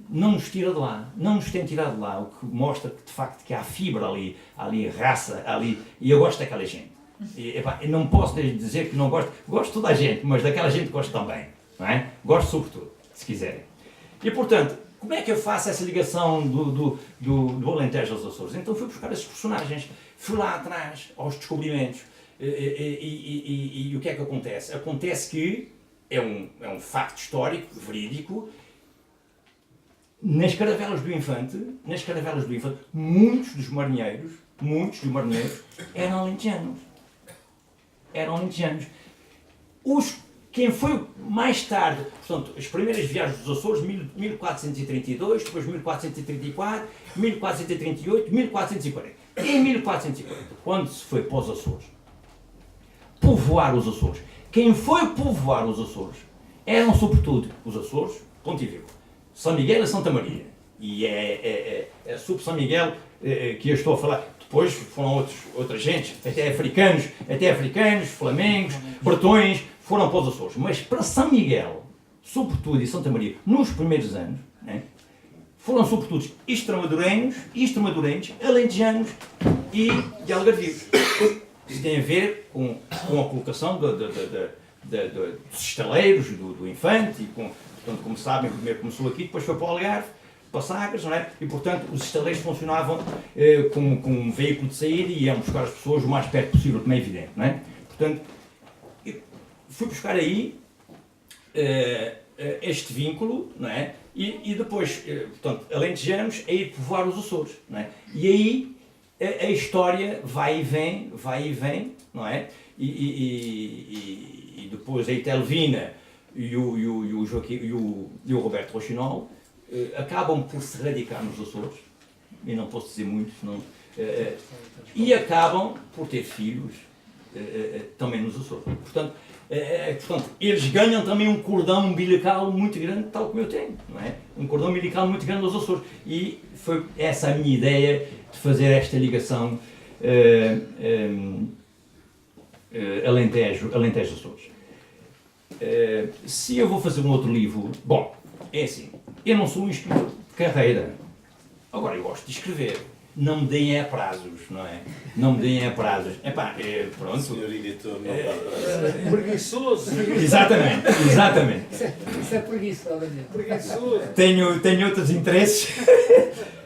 não nos tira de lá, não nos tem tirado de lá, o que mostra que de facto que há fibra ali, há ali raça, ali, e eu gosto daquela gente. Eu não posso dizer que não gosto de toda a gente, mas daquela gente gosto também, não é? Gosto sobretudo, se quiserem. E portanto, como é que eu faço essa ligação do Alentejo aos Açores? Então fui buscar esses personagens, fui lá atrás aos descobrimentos, e o que é que acontece? Acontece que é um facto histórico, verídico. Nas caravelas do Infante, muitos dos marinheiros eram alentejanos. Quem foi mais tarde, portanto, as primeiras viagens dos Açores, 1432, depois 1434, 1438, 1440. Em 1440, quando se foi para os Açores, povoar os Açores, quem foi povoar os Açores eram sobretudo os Açores, ponto e vírgula, São Miguel e Santa Maria. E é sobre São Miguel que eu estou a falar. Depois foram outras gentes, até africanos, flamengos, bretões, foram para os Açores. Mas para São Miguel, sobretudo, e Santa Maria, nos primeiros anos, né, foram sobretudo extremadurenhos, alentejanos e algarvios. Isso tem a ver com a colocação dos estaleiros do Infante, e portanto, como sabem, primeiro começou aqui, depois foi para o Algarve, para Sagres, não é? E portanto os estaleiros funcionavam como um veículo de saída e iam buscar as pessoas o mais perto possível, como é evidente, não é? Portanto, fui buscar aí este vínculo, não é? E depois, portanto, alentejanos a ir povoar os Açores, não é? E aí a história vai e vem, não é? E depois a Itelvina e o Roberto Rochinol acabam por se radicar nos Açores, e não posso dizer muito, senão, e acabam por ter filhos também nos Açores. Portanto, eles ganham também um cordão umbilical muito grande, tal como eu tenho, não é? Um cordão umbilical muito grande nos Açores. E foi essa a minha ideia de fazer esta ligação Alentejo-Açores. Se eu vou fazer um outro livro, bom, é assim, eu não sou um escritor de carreira, agora eu gosto de escrever, não me deem a prazos, não é? Não me deem a prazos. Epá, pronto. Senhor editor, não dá prazo. Preguiçoso. Exatamente. Isso é preguiça, Preguiçoso. Tenho outros interesses.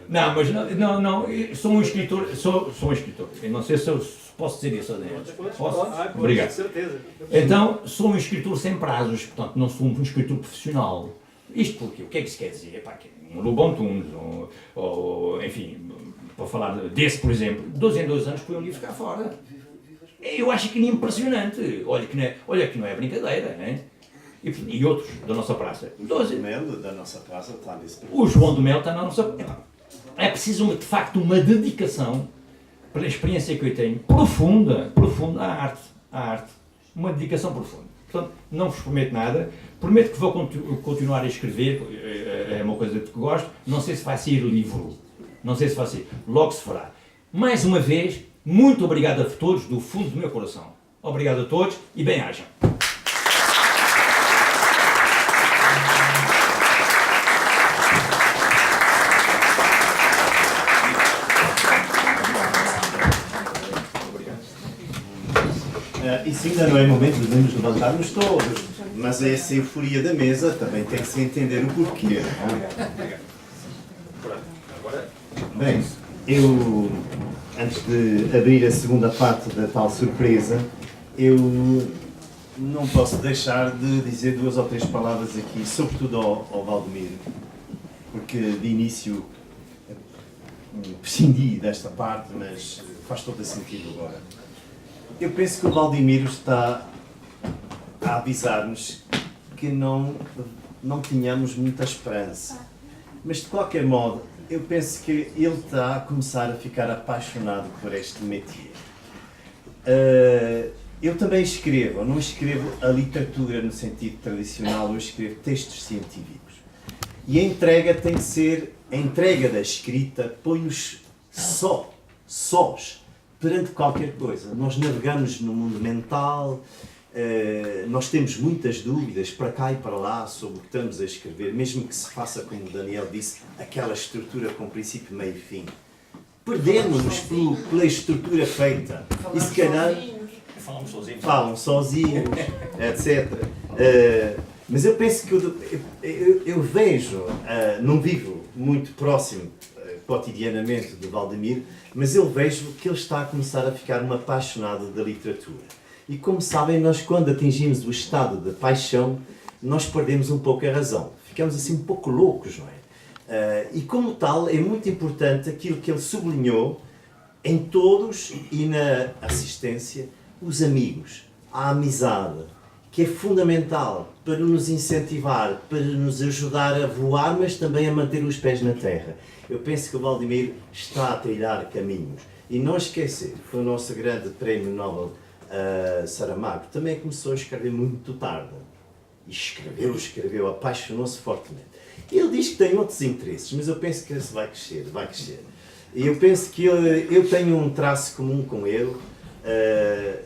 Não, mas não, sou um escritor, sou um escritor. Eu não sei se eu posso dizer isso, Adriano. Posso? Obrigado. Com certeza. Então, sou um escritor sem prazos, portanto, não sou um escritor profissional. Isto porque, o que é que isso quer dizer? Epá, um Lobão Tunes, ou enfim, para falar desse, por exemplo, 2 em 2 anos põe um livro cá fora. Eu acho aquilo impressionante. Olha que não é brincadeira, né? E outros da nossa praça. O João do Mel da nossa praça está nesse período. O João do Mel está na nossa... É preciso, de facto, uma dedicação, pela experiência que eu tenho, profunda à arte. Uma dedicação profunda. Portanto, não vos prometo nada. Prometo que vou continuar a escrever, é uma coisa de que gosto. Não sei se vai sair livro. Não sei se vai sair. Logo se fará. Mais uma vez, muito obrigado a todos, do fundo do meu coração. Obrigado a todos e bem-ajam. Isso ainda não é momento de nos levantarmos todos, mas essa euforia da mesa também tem que se entender o porquê. Bem, eu antes de abrir a segunda parte da tal surpresa, eu não posso deixar de dizer 2 ou 3 palavras aqui, sobretudo ao Valdemiro, porque de início prescindi desta parte, mas faz todo sentido agora. Eu penso que o Valdemiro está a avisar-nos que não tínhamos muita esperança. Mas de qualquer modo, eu penso que ele está a começar a ficar apaixonado por este métier. Eu também escrevo, eu não escrevo a literatura no sentido tradicional, eu escrevo textos científicos. E a entrega tem que ser, a entrega da escrita põe-nos sós, perante qualquer coisa. Nós navegamos no mundo mental, nós temos muitas dúvidas para cá e para lá sobre o que estamos a escrever, mesmo que se faça, como o Daniel disse, aquela estrutura com princípio, meio e fim. Perdemos-nos pela estrutura feita. E se calhar falam sozinhos, etc. Mas eu penso que eu vejo, não vivo muito próximo cotidianamente do Valdemiro, mas eu vejo que ele está a começar a ficar um apaixonado da literatura. E como sabem, nós quando atingimos o estado de paixão, nós perdemos um pouco a razão. Ficamos assim um pouco loucos, não é? E como tal, é muito importante aquilo que ele sublinhou em todos e na assistência, os amigos, a amizade, que é fundamental para nos incentivar, para nos ajudar a voar, mas também a manter os pés na terra. Eu penso que o Valdemiro está a trilhar caminhos. E não esquecer, foi o nosso grande prémio Nobel Saramago, também começou a escrever muito tarde. E escreveu, apaixonou-se fortemente. Ele diz que tem outros interesses, mas eu penso que esse vai crescer. E eu penso que eu tenho um traço comum com ele,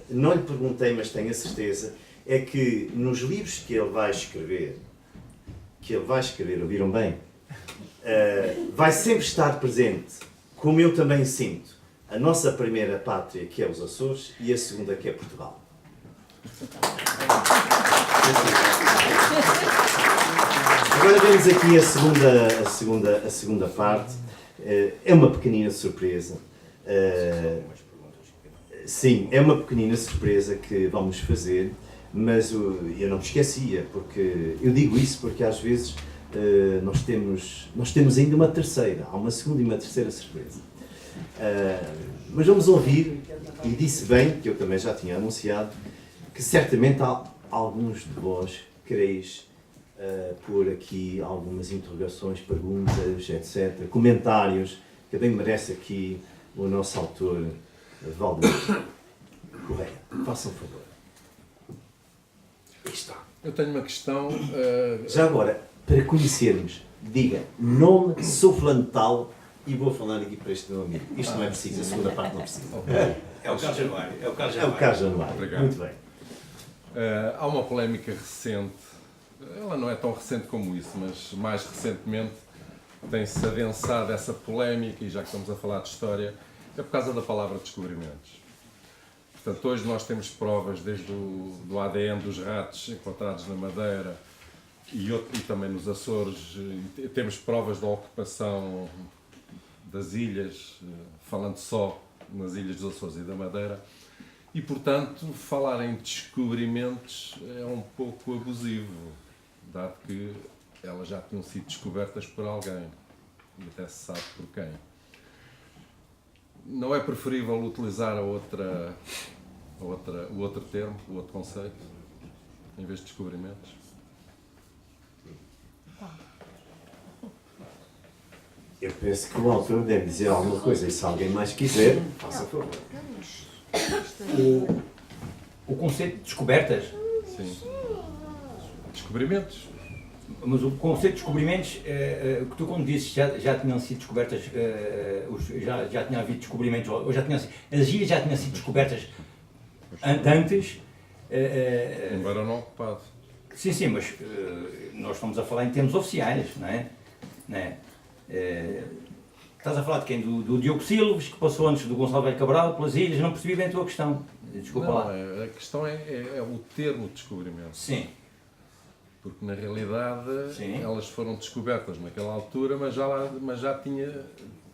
não lhe perguntei, mas tenho a certeza, é que nos livros que ele vai escrever, ouviram bem? Vai sempre estar presente, como eu também sinto, a nossa primeira pátria, que é os Açores, e a segunda, que é Portugal. Agora vemos aqui a segunda parte. É uma pequenina surpresa. Sim, é uma pequenina surpresa que vamos fazer, mas eu não me esquecia, porque eu digo isso porque às vezes nós temos ainda uma terceira, há uma segunda e uma terceira surpresa. Mas vamos ouvir, e disse bem, que eu também já tinha anunciado, que certamente há alguns de vós quereis pôr aqui algumas interrogações, perguntas, etc., comentários, que bem merece aqui o nosso autor Valdemiro Correia. Façam favor. Aí está. Eu tenho uma questão... Já agora, para conhecermos, diga nome, sou fulano tal, e vou falar aqui para este meu amigo. Isto não é preciso, a segunda parte não precisa. É o Carlos Januário. É o Carlos Januário. Obrigado. Muito bem. Há uma polémica recente, ela não é tão recente como isso, mas mais recentemente tem-se adensado essa polémica, e já que estamos a falar de história, é por causa da palavra descobrimentos. Portanto, hoje nós temos provas desde do ADN dos ratos encontrados na Madeira e também nos Açores, temos provas da ocupação das ilhas, falando só nas ilhas dos Açores e da Madeira, e portanto falar em descobrimentos é um pouco abusivo, dado que elas já tinham sido descobertas por alguém, e até se sabe por quem. Não é preferível utilizar o outro termo, o outro conceito, em vez de descobrimentos? Eu penso que o autor deve dizer alguma coisa, e se alguém mais quiser, faça favor. O conceito de descobertas, Sim. Descobrimentos. mas o conceito de descobrimentos, que tu quando disse já tinham sido descobertas, já tinha havido descobrimentos, ou já tinham sido, as ilhas já tinham sido descobertas antes. Embora não ocupado. Sim, mas nós estamos a falar em termos oficiais, não é? Estás a falar de quem? Do Diogo Silves, que passou antes do Gonçalo Velho Cabral pelas ilhas. Não percebi bem a tua questão. Desculpa Não, lá. a questão é o termo descobrimento. Sim. Porque na realidade Sim. elas foram descobertas naquela altura, mas já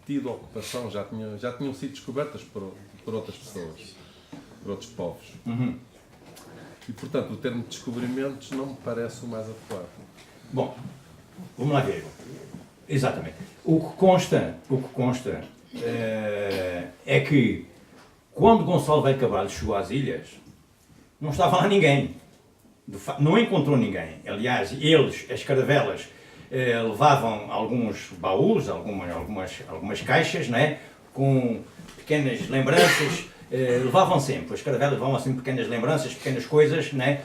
tido ocupação, já tinham sido descobertas por outras pessoas, por outros povos. E, portanto, o termo descobrimentos não me parece o mais adequado. Bom, vamos lá ver. Exatamente. O que consta é que quando Gonçalo Velho Carvalho chegou às ilhas, não estava lá ninguém. Não encontrou ninguém. Aliás, as caravelas, levavam alguns baús, algumas caixas, né, com pequenas lembranças. Levavam sempre, as caravelas levavam assim pequenas lembranças, pequenas coisas, né,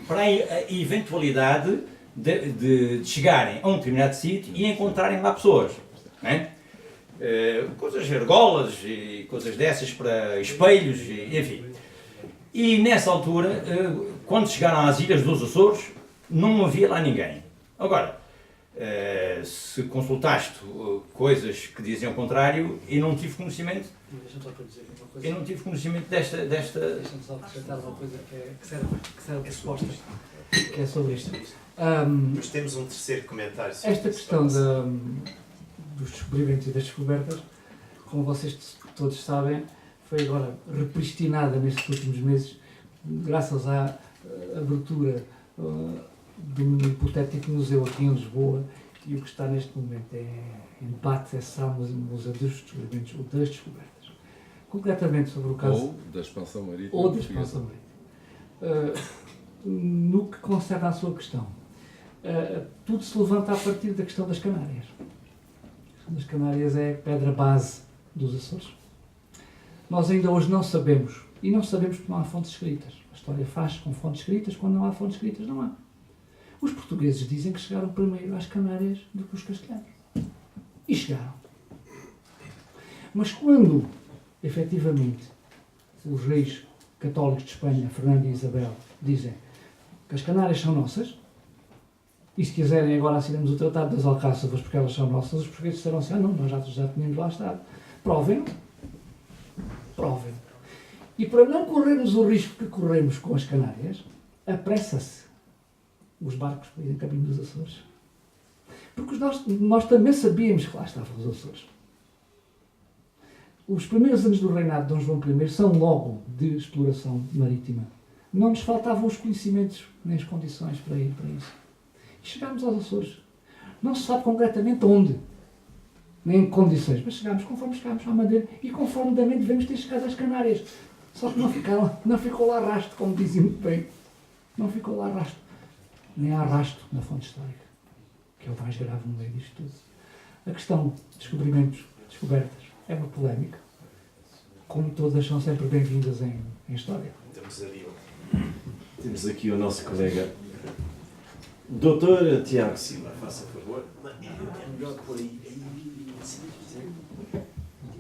para a eventualidade de chegarem a um determinado sítio e encontrarem lá pessoas, né? Coisas argolas e coisas dessas, para espelhos, enfim. E nessa altura, quando chegaram às ilhas dos Açores, não havia lá ninguém. Agora, se consultaste coisas que diziam o contrário, eu não tive conhecimento. Deixa-me só para dizer uma coisa. Eu não tive conhecimento desta. Deixa-me só acrescentar uma coisa que serve de resposta, que é sobre isto. Mas temos um terceiro comentário sobre Esta questão dos descobrimentos e das descobertas, como vocês todos sabem, foi agora repristinada nestes últimos meses, graças à abertura de um hipotético museu aqui em Lisboa, e o que está neste momento em debate é se há um museu dos descobrimentos ou das descobertas. Concretamente sobre o caso... Ou da expansão marítima. Ou da expansão marítima. No que concerne à sua questão, tudo se levanta a partir da questão das Canárias. A questão das Canárias é a pedra base dos Açores. Nós ainda hoje não sabemos, e não sabemos porque não há fontes escritas. A história faz com fontes escritas, quando não há fontes escritas não há. Os portugueses dizem que chegaram primeiro às Canárias do que os castelhanos. E chegaram. Mas quando, efetivamente, os reis católicos de Espanha, Fernando e Isabel, dizem que as Canárias são nossas, e se quiserem agora assinamos o Tratado das Alcáçovas porque elas são nossas, os portugueses disseram assim, não, nós já tínhamos lá estado. Provem. E para não corrermos o risco que corremos com as Canárias, apressa-se os barcos para irem caminho dos Açores. Porque nós também sabíamos que lá estavam os Açores. Os primeiros anos do reinado de Dom João I são logo de exploração marítima. Não nos faltavam os conhecimentos nem as condições para ir para isso. E chegámos aos Açores. Não se sabe concretamente onde, nem em condições, mas conforme chegámos à Madeira e conforme também devemos ter chegado às Canárias. Só que não ficou lá rastro, como dizem muito bem. Não ficou lá rastro. Nem há rastro na fonte histórica, que é o mais grave no meio disto tudo. A questão de descobrimentos, descobertas, é uma polémica. Como todas são sempre bem-vindas em história. Temos aqui o nosso colega Dr. Tiago Silva, faça favor. É melhor por aí.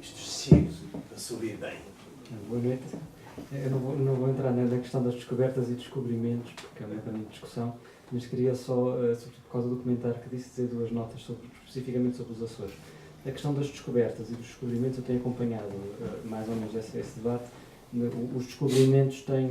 Isto chega a subir bem. Boa noite. Eu não vou entrar na questão das descobertas e descobrimentos, porque é uma grande discussão, mas queria só, sobretudo por causa do comentário que disse, dizer duas notas especificamente sobre os Açores. A questão das descobertas e dos descobrimentos, eu tenho acompanhado mais ou menos esse debate. Os descobrimentos têm